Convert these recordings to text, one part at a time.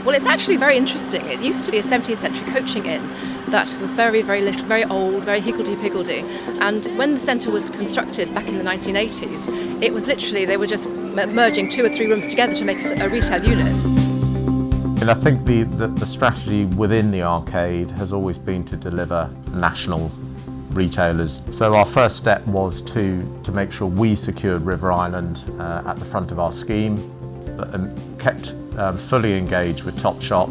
Well, it's actually very interesting. It used to be a 17th century coaching inn that was very, very little, very old, very higgledy-piggledy. And when the centre was constructed back in the 1980s, it was literally, they were just merging 2 or 3 rooms together to make a retail unit. And I think the strategy within the arcade has always been to deliver national retailers. So our first step was to make sure we secured River Island at the front of our scheme, but kept fully engaged with Topshop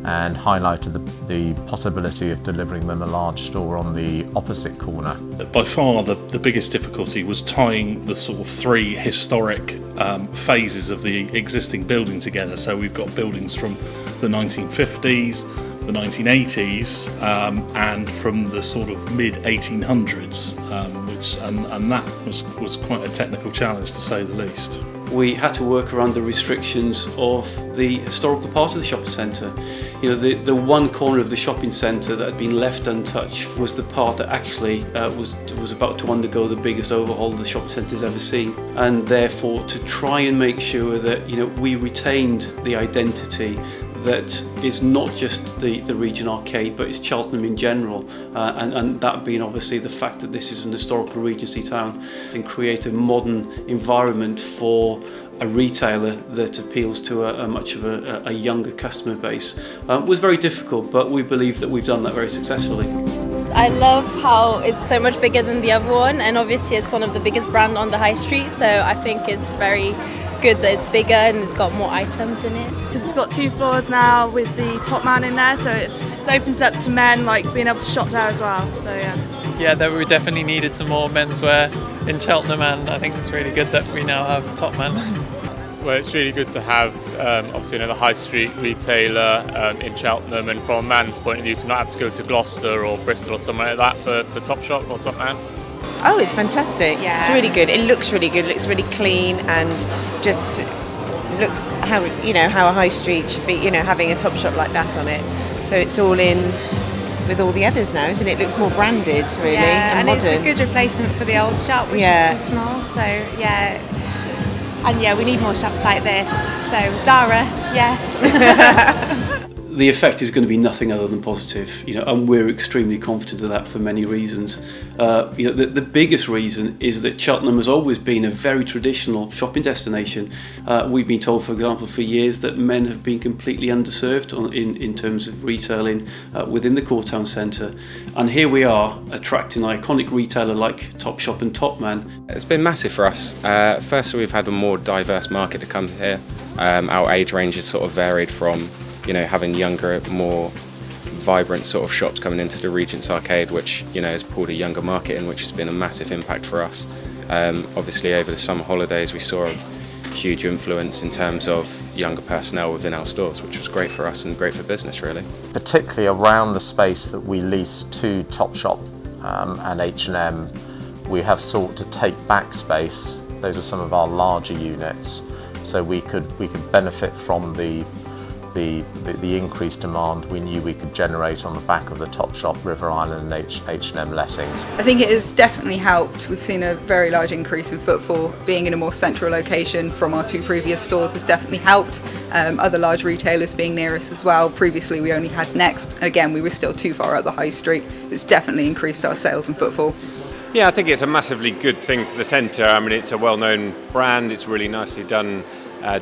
and highlighted the possibility of delivering them a large store on the opposite corner. By far the biggest difficulty was tying the sort of 3 historic phases of the existing building together. So we've got buildings from the 1950s, the 1980s and from the sort of mid-1800s, and that was quite a technical challenge to say the least. We had to work around the restrictions of the historical part of the shopping centre. You know, the one corner of the shopping centre that had been left untouched was the part that actually was about to undergo the biggest overhaul the shopping centre's ever seen, and therefore to try and make sure that, you know, we retained the identity that is not just the Regent Arcade, but it's Cheltenham in general, and that being obviously the fact that this is an historical Regency town, and create a modern environment for a retailer that appeals to a much of a younger customer base was very difficult, but we believe that we've done that very successfully. I love how it's so much bigger than the other one, and obviously it's one of the biggest brands on the high street, so I think it's very good that it's bigger and it's got more items in it. Because it's got 2 floors now with the Top Man in there, so it opens up to men, like being able to shop there as well. So yeah. Yeah, that we definitely needed some more menswear in Cheltenham, and I think it's really good that we now have Top Man. Well, it's really good to have obviously another high street retailer in Cheltenham, and from a man's point of view to not have to go to Gloucester or Bristol or somewhere like that for Topshop or Top Man. Oh, it's fantastic. Yeah. It's really good. It looks really good. It looks really clean and just looks how a high street should be, you know, having a Topshop like that on it. So it's all in with all the others now, isn't it? It looks more branded, really, and modern. It's a good replacement for the old shop, which is too small. So yeah, and we need more shops like this. So Zara, yes. The effect is going to be nothing other than positive, you know, and we're extremely confident of that for many reasons. You know, the biggest reason is that Cheltenham has always been a very traditional shopping destination. We've been told, for example, for years that men have been completely underserved in terms of retailing within the core town centre, and here we are attracting an iconic retailer like Topshop and Topman. It's been massive for us. Firstly, we've had a more diverse market to come here. Our age range is sort of varied from, you know, having younger, more vibrant sort of shops coming into the Regent's Arcade, which, you know, has pulled a younger market in, which has been a massive impact for us. Obviously, over the summer holidays, we saw a huge influence in terms of younger personnel within our stores, which was great for us and great for business, really. Particularly around the space that we lease to Topshop and H&M, we have sought to take back space. Those are some of our larger units, so we could benefit from the increased demand we knew we could generate on the back of the Topshop, River Island and H&M lettings. I think it has definitely helped. We've seen a very large increase in footfall. Being in a more central location from our 2 previous stores has definitely helped. Other large retailers being near us as well. Previously we only had Next. Again, we were still too far out the high street. It's definitely increased our sales and footfall. Yeah, I think it's a massively good thing for the centre. I mean, it's a well-known brand. It's really nicely done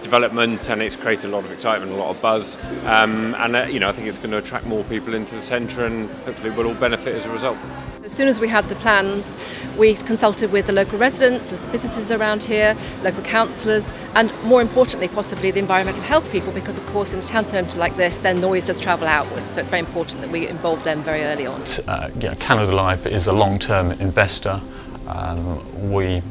development, and it's created a lot of excitement, a lot of buzz, you know, I think it's going to attract more people into the centre, and hopefully we'll all benefit as a result. As soon as we had the plans, we consulted with the local residents, the businesses around here, local councillors, and more importantly possibly the environmental health people, because of course in a town centre like this then noise does travel outwards, so it's very important that we involve them very early on. Canada Life is a long-term investor. We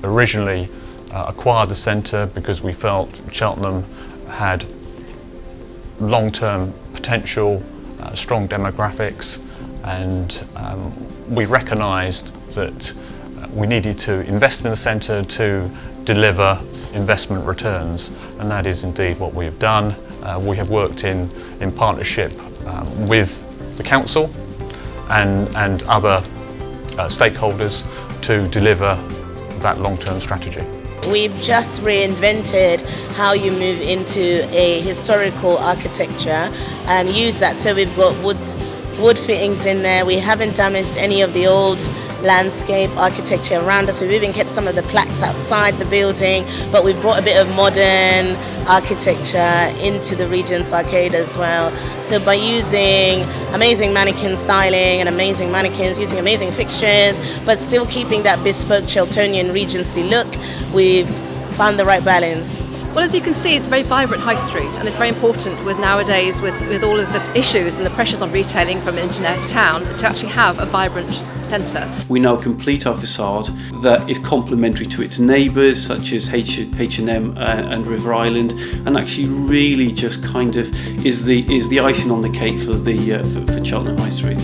originally acquired the centre because we felt Cheltenham had long-term potential, strong demographics, and we recognised that we needed to invest in the centre to deliver investment returns, and that is indeed what we have done. We have worked in partnership with the council and other stakeholders to deliver that long-term strategy. we've just reinvented how you move into a historical architecture and use that. So we've got wood fittings in there. We haven't damaged any of the old landscape architecture around us. We've even kept some of the plaques outside the building, but we've brought a bit of modern architecture into the Regent's Arcade as well. So by using amazing mannequin styling and amazing mannequins, using amazing fixtures, but still keeping that bespoke Chilternian Regency look, we've found the right balance. Well, as you can see, it's a very vibrant high street, and it's very important with nowadays, with all of the issues and the pressures on retailing from engineer to town, to actually have a vibrant centre. We now complete our facade that is complementary to its neighbours, such as H&M and River Island, and actually really just kind of is the icing on the cake for Cheltenham High Street.